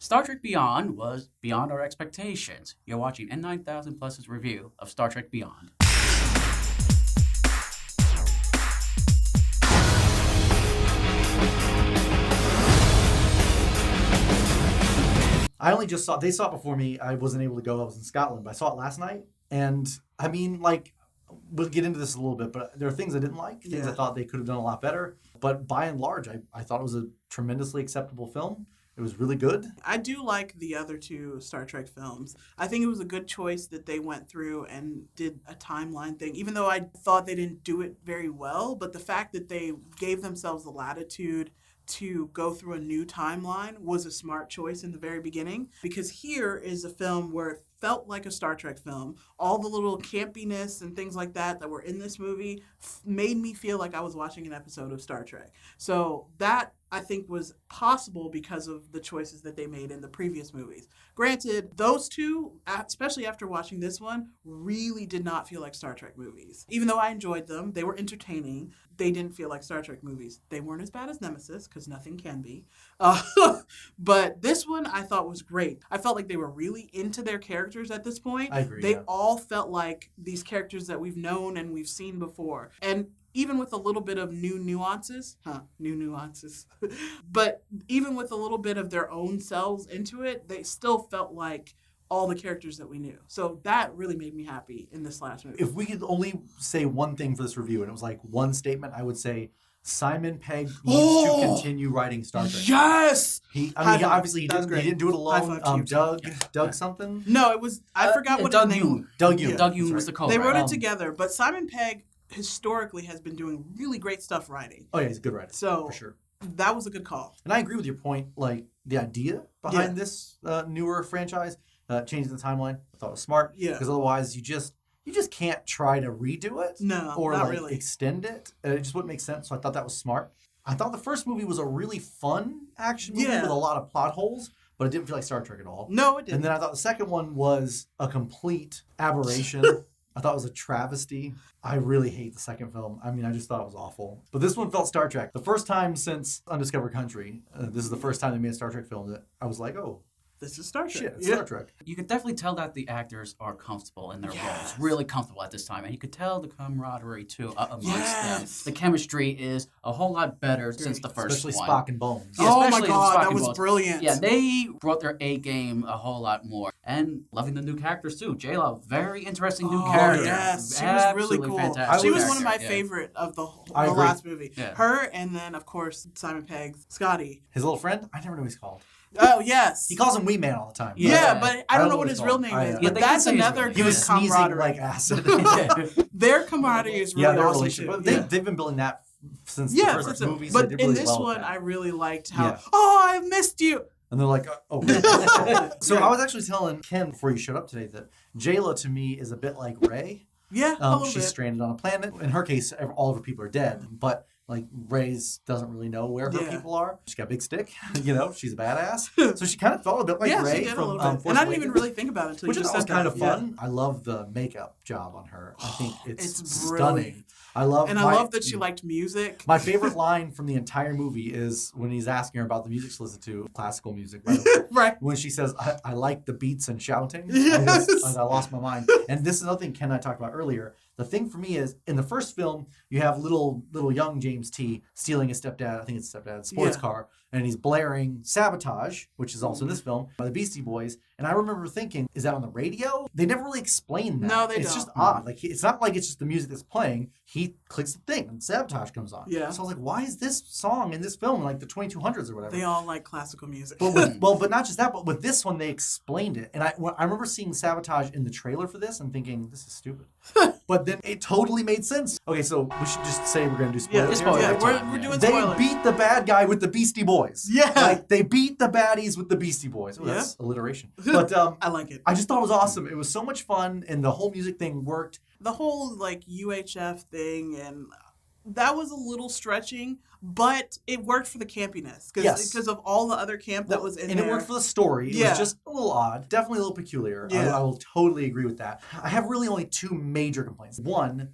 Star Trek Beyond was beyond our expectations. You're watching N9000 Plus's review of Star Trek Beyond. I only just saw, they saw it before me. I wasn't able to go. I was in Scotland, but I saw it last night. And I mean, like, we'll get into this a little bit, but there are things I didn't like, things I thought they could have done a lot better. But by and large, I thought it was a tremendously acceptable film. It was really good. I do like the other two Star Trek films. I think it was a good choice that they went through and did a timeline thing, even though I thought they didn't do it very well. But the fact that they gave themselves the latitude to go through a new timeline was a smart choice in the very beginning, because here is a film where it felt like a Star Trek film. All the little campiness and things like that were in this movie made me feel like I was watching an episode of Star Trek. So that, I think, was possible because of the choices that they made in the previous movies. Granted, those two, especially after watching this one, really did not feel like Star Trek movies. Even though I enjoyed them, they were entertaining, they didn't feel like Star Trek movies. They weren't as bad as Nemesis, because nothing can be. But this one I thought was great. I felt like they were really into their characters at this point. I agree. They all felt like these characters that we've known and we've seen before. And even with a little bit of new nuances, but even with a little bit of their own selves into it, they still felt like all the characters that we knew. So that really made me happy in this last movie. If we could only say one thing for this review, and it was like one statement, I would say Simon Pegg needs to continue writing Star Trek. Yes! Obviously he didn't do it High alone. five to you. Doug something? No, it was, I forgot what his name. Doug Yoon. Doug Yoon was That's the right. co-writer. They wrote it together, but Simon Pegg historically has been doing really great stuff writing. Oh yeah, he's a good writer. So for sure. That was a good call. And I agree with your point, like the idea behind this newer franchise, changing the timeline, I thought was smart. Yeah. Because otherwise you just can't try to redo it. No, or not like really. extend it. It just wouldn't make sense. So I thought that was smart. I thought the first movie was a really fun action movie with a lot of plot holes, but it didn't feel like Star Trek at all. No, it didn't. And then I thought the second one was a complete aberration. I thought it was a travesty. I really hate the second film. I mean, I just thought it was awful. But this one felt Star Trek. The first time since Undiscovered Country, this is the first time they made a Star Trek film that I was like, oh, this is Star Trek. shit, it's Star Trek. You could definitely tell that the actors are comfortable in their roles, really comfortable at this time. And you could tell the camaraderie, too, amongst them. The chemistry is a whole lot better since the first Especially one. Spock and Bones. Yeah, Oh my especially God, Spock that and was Bones. brilliant. Yeah, they brought their A game a whole lot more. And loving the new characters, too. J-Lo, very interesting new character. Yes, she was really cool. Fantastic She was one of my character, favorite of the I agree. last movie. Yeah. Her, and then, of course, Simon Pegg, Scotty. His little friend? I never know what he's called. Oh, yes. He calls him Wee Man all the time. Yeah, but I don't know what he's his real called. name is. Yeah, But they that's can say his another real name. He good was sneezing camaraderie. like acid. Their camaraderie is really their awesome, relationship. too. But they've been building that since the first movies. But they did in really this well with one, that. I really liked how, I missed you. And they're like, oh. So I was actually telling Ken before you showed up today that J-Lo to me is a bit like Rey. Yeah, a little she's bit. stranded on a planet. In her case, all of her people are dead. But like Rey's doesn't really know where her people are. She's got a big stick. She's a badass. So she kind of felt a bit like Rey she did from a little bit. Force And I didn't even Awakens, really think about it until which you is just always said kind that. of fun. I love the makeup job on her. I think it's brilliant. stunning. I love that she liked music. My favorite line from the entire movie is when he's asking her about the music she listens to, classical music, by the way. Right. When she says, I like the beats and shouting. Yes. I lost my mind. And this is another thing Ken and I talked about earlier. The thing for me is, in the first film, you have little young James T. stealing his stepdad, I think it's stepdad's sports car, and he's blaring Sabotage, which is also in this film, by the Beastie Boys. And I remember thinking, is that on the radio? They never really explain that. No, they It's don't. just odd. Like, it's not like it's just the music that's playing. He clicks the thing, and Sabotage comes on. Yeah. So I was like, why is this song in this film in like the 2200s or whatever? They all like classical music. But but not just that, but with this one, they explained it. And I remember seeing Sabotage in the trailer for this and thinking, this is stupid. But then it totally made sense. Okay, so we should just say we're going to do spoilers. We're doing They spoilers. beat the bad guy with the Beastie Boys. Yeah. Like, they beat the baddies with the Beastie Boys. Oh, that's alliteration. But I like it. I just thought it was awesome. It was so much fun, and the whole music thing worked. The whole like UHF thing, and that was a little stretching, but it worked for the campiness because of all the other camp that was in there. And it worked for the story. It was just a little odd, definitely a little peculiar. Yeah. I will totally agree with that. I have really only two major complaints. One,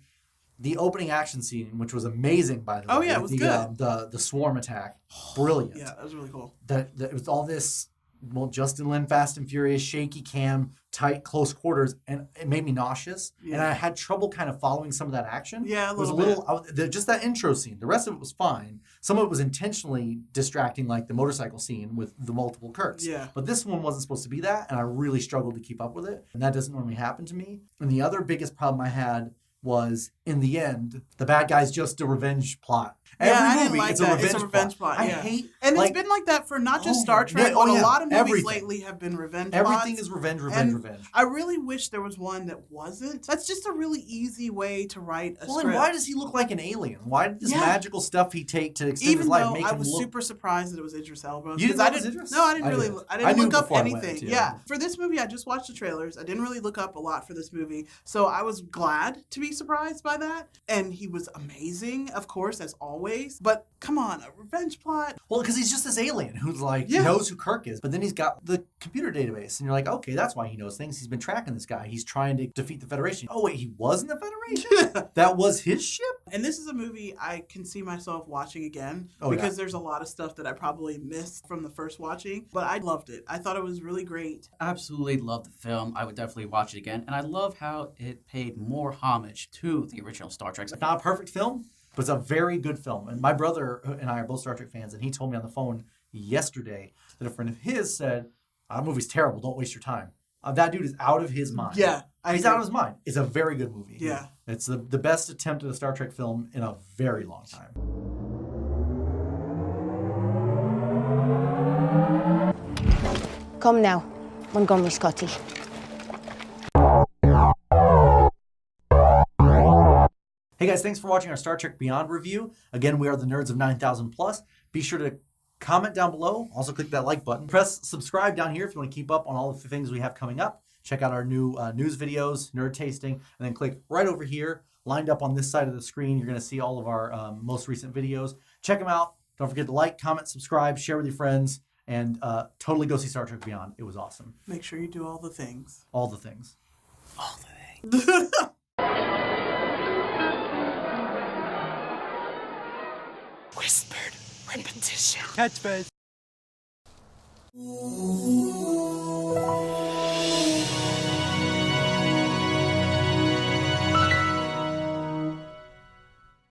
the opening action scene, which was amazing, by the way. Oh, yeah, it was good. The swarm attack, brilliant. Yeah, that was really cool. That it was all this well, Justin Lin, Fast and Furious, shaky cam, tight, close quarters, and it made me nauseous. Yeah. And I had trouble kind of following some of that action. Yeah, It was a little, just that intro scene. The rest of it was fine. Some of it was intentionally distracting, like the motorcycle scene with the multiple Kirks. Yeah. But this one wasn't supposed to be that, and I really struggled to keep up with it. And that doesn't normally happen to me. And the other biggest problem I had was, in the end, the bad guy's just a revenge plot. I Every didn't movie, like it's that. a revenge plot. I hate, and like, it's been like that for not just oh, Star Trek, yeah, but oh, yeah, a lot of movies everything. lately have been revenge everything plots. is revenge. And I really wish there was one that wasn't. That's just a really easy way to write a script. And why does he look like an alien? Why did this magical stuff he take to extend Even his life though make I him was look... super surprised that it was Idris Elba. You didn't know I it was didn't, Idris? No, I didn't really. I didn't knew look up before I went, anything. yeah. For this movie, I just watched the trailers. I didn't really look up a lot for this movie, so I was glad to be surprised by that. And he was amazing, of course, as always. But come on, a revenge plot. Well, because he's just this alien who's like, knows who Kirk is, but then he's got the computer database, and you're like, okay, that's why he knows things. He's been tracking this guy. He's trying to defeat the Federation. Oh, wait, he was in the Federation? That was his ship? And this is a movie I can see myself watching again because there's a lot of stuff that I probably missed from the first watching, but I loved it. I thought it was really great. Absolutely loved the film. I would definitely watch it again. And I love how it paid more homage to the original Star Trek. It's not a perfect film, but it's a very good film. And my brother and I are both Star Trek fans, and he told me on the phone yesterday that a friend of his said, "That movie's terrible. Don't waste your time." That dude is out of his mind. Yeah. He's out of his mind. It's a very good movie. Yeah. It's the best attempt at a Star Trek film in a very long time. Come now, Montgomery Scotty. Hey guys, thanks for watching our Star Trek Beyond review. Again, we are the nerds of 9000 plus. Be sure to comment down below. Also click that like button. Press subscribe down here if you want to keep up on all of the things we have coming up. Check out our new news videos, nerd tasting, and then click right over here, lined up on this side of the screen. You're going to see all of our most recent videos. Check them out. Don't forget to like, comment, subscribe, share with your friends, and totally go see Star Trek Beyond. It was awesome. Make sure you do all the things. All the things. All the things. Whispered repetition. Catchphrase.